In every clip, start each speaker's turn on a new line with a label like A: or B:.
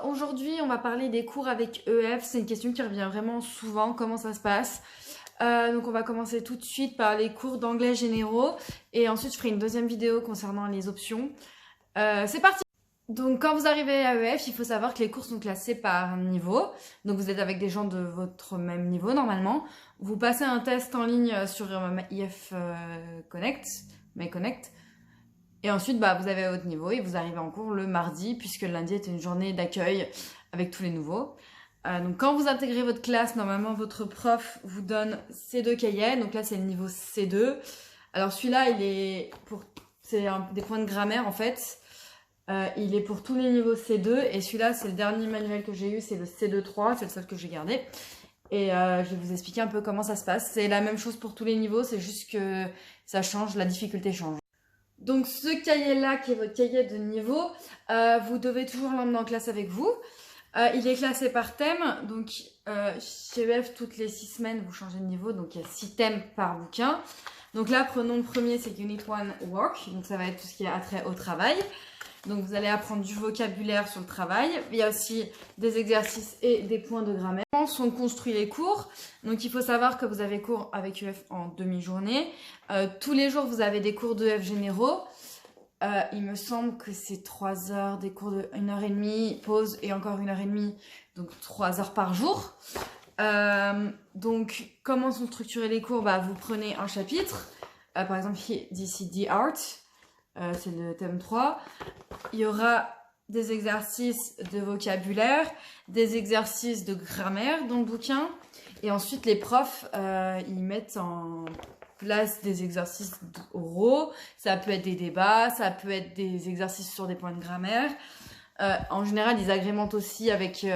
A: aujourd'hui on va parler des cours avec EF, c'est une question qui revient vraiment souvent, comment ça se passe. Donc on va commencer tout de suite par les cours d'anglais généraux et ensuite je ferai une deuxième vidéo concernant les options. C'est parti! Donc quand vous arrivez à EF, il faut savoir que les cours sont classés par niveau. Donc vous êtes avec des gens de votre même niveau normalement. Vous passez un test en ligne sur IF Connect, MyConnect. Et ensuite, vous avez votre niveau et vous arrivez en cours le mardi, puisque le lundi est une journée d'accueil avec tous les nouveaux. Donc quand vous intégrez votre classe, normalement votre prof vous donne ces deux cahiers. Donc là, c'est le niveau C2. Alors celui-là, c'est des points de grammaire en fait. Il est pour tous les niveaux C2 et celui-là, c'est le dernier manuel que j'ai eu, c'est le C2-3, c'est le seul que j'ai gardé. Et je vais vous expliquer un peu comment ça se passe. C'est la même chose pour tous les niveaux, c'est juste que ça change, la difficulté change. Donc ce cahier-là, qui est votre cahier de niveau, vous devez toujours l'emmener en classe avec vous. Il est classé par thème, donc chez EF, toutes les 6 semaines, vous changez de niveau, donc il y a 6 thèmes par bouquin. Donc là, prenons le premier, c'est Unit 1 Work, donc ça va être tout ce qui est attrait au travail. Donc vous allez apprendre du vocabulaire sur le travail. Il y a aussi des exercices et des points de grammaire. Comment sont construits les cours? Donc il faut savoir que vous avez cours avec EF en demi-journée. Tous les jours vous avez des cours d'EF généraux. Il me semble que c'est 3 heures, des cours de 1h30, pause et encore 1h30, donc 3 heures par jour. Donc comment sont structurés les cours? Vous prenez un chapitre, par exemple ici The Art. C'est le thème 3. Il y aura des exercices de vocabulaire, des exercices de grammaire dans le bouquin. Et ensuite, les profs, ils mettent en place des exercices oraux. Ça peut être des débats, ça peut être des exercices sur des points de grammaire. En général, ils agrémentent aussi avec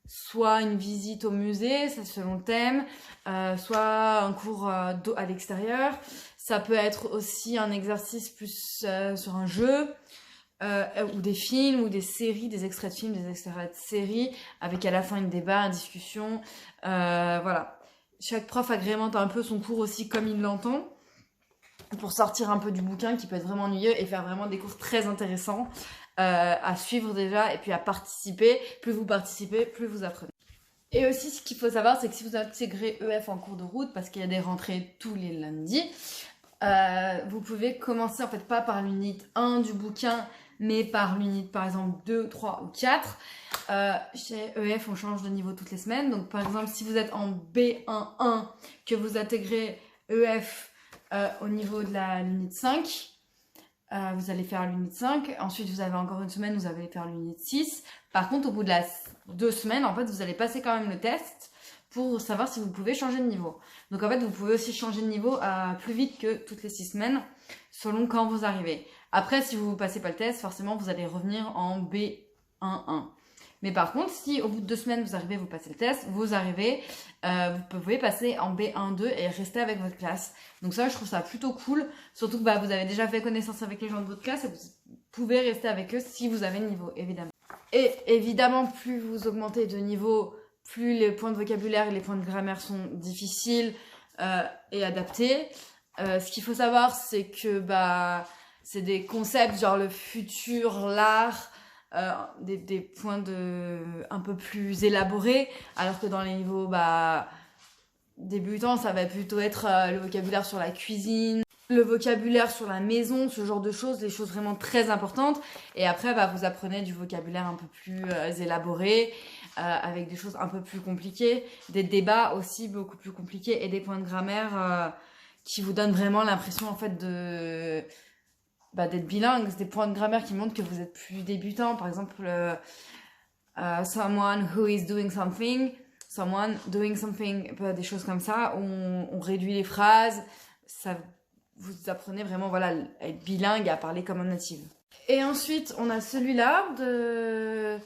A: soit une visite au musée, ça selon le thème, soit un cours à l'extérieur. Ça peut être aussi un exercice plus sur un jeu, ou des films, ou des séries, des extraits de films, des extraits de séries, avec à la fin une débat, une discussion. Voilà. Chaque prof agrémente un peu son cours aussi comme il l'entend, pour sortir un peu du bouquin qui peut être vraiment ennuyeux et faire vraiment des cours très intéressants à suivre déjà et puis à participer. Plus vous participez, plus vous apprenez. Et aussi, ce qu'il faut savoir, c'est que si vous intégrez EF en cours de route, parce qu'il y a des rentrées tous les lundis, vous pouvez commencer en fait pas par l'unité 1 du bouquin, mais par l'unité par exemple 2, 3 ou 4. Chez EF, on change de niveau toutes les semaines. Donc par exemple, si vous êtes en B11, que vous intégrez EF au niveau de la l'unité 5, vous allez faire l'unité 5. Ensuite, vous avez encore une semaine, vous allez faire l'unité 6. Par contre, au bout de 2 semaines, en fait, vous allez passer quand même le test pour savoir si vous pouvez changer de niveau. Donc en fait, vous pouvez aussi changer de niveau plus vite que toutes les 6 semaines, selon quand vous arrivez. Après, si vous ne passez pas le test, forcément, vous allez revenir en B11. Mais par contre, si au bout de 2 semaines, vous arrivez, vous passez le test, vous arrivez, vous pouvez passer en B1-2 et rester avec votre classe. Donc ça, je trouve ça plutôt cool. Surtout que vous avez déjà fait connaissance avec les gens de votre classe et vous pouvez rester avec eux si vous avez le niveau, évidemment. Et évidemment, plus vous augmentez de niveau, plus les points de vocabulaire et les points de grammaire sont difficiles et adaptés. Ce qu'il faut savoir, c'est que c'est des concepts genre le futur, l'art, des points un peu plus élaborés, alors que dans les niveaux débutants, ça va plutôt être le vocabulaire sur la cuisine, le vocabulaire sur la maison, ce genre de choses, des choses vraiment très importantes. Et après, vous apprenez du vocabulaire un peu plus élaboré, avec des choses un peu plus compliquées, des débats aussi beaucoup plus compliqués et des points de grammaire qui vous donnent vraiment l'impression en fait d'être bilingue, des points de grammaire qui montrent que vous êtes plus débutant. Par exemple, someone who is doing something, someone doing something, des choses comme ça, où on réduit les phrases, ça, vous apprenez vraiment à être bilingue, à parler comme un native. Et ensuite, on a celui-là de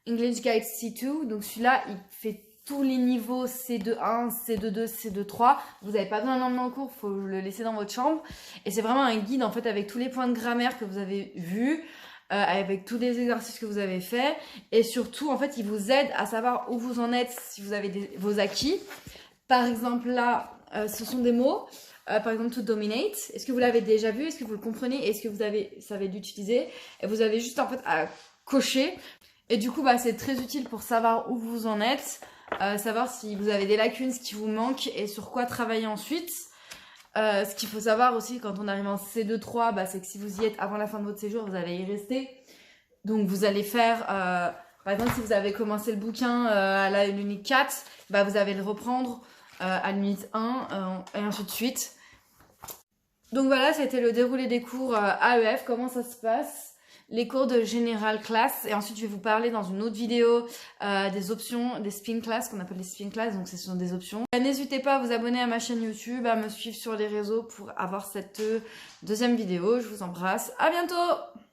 A: English Guide C2, donc celui-là, il fait tous les niveaux C2-1, C2-2, C2-3. Vous n'avez pas besoin de l'emmener en cours, il faut le laisser dans votre chambre. Et c'est vraiment un guide en fait avec tous les points de grammaire que vous avez vus, avec tous les exercices que vous avez faits. Et surtout, en fait, il vous aide à savoir où vous en êtes, si vous avez vos acquis. Par exemple, là, ce sont des mots. Par exemple, to dominate. Est-ce que vous l'avez déjà vu? Est-ce que vous le comprenez? Est-ce que vous savez l'utiliser? Et vous avez juste en fait à cocher. Et du coup, bah, c'est très utile pour savoir où vous en êtes, savoir si vous avez des lacunes, ce qui vous manque et sur quoi travailler ensuite. Ce qu'il faut savoir aussi quand on arrive en C2-3, bah, c'est que si vous y êtes avant la fin de votre séjour, vous allez y rester. Donc vous allez faire, par exemple, si vous avez commencé le bouquin à l'unité 4, bah, vous allez le reprendre à l'unité 1 et ainsi de suite. Donc voilà, c'était le déroulé des cours AEF, comment ça se passe, les cours de General Class, et ensuite je vais vous parler dans une autre vidéo des options, des spin class, qu'on appelle les spin class, donc ce sont des options. N'hésitez pas à vous abonner à ma chaîne YouTube, à me suivre sur les réseaux pour avoir cette deuxième vidéo. Je vous embrasse, à bientôt!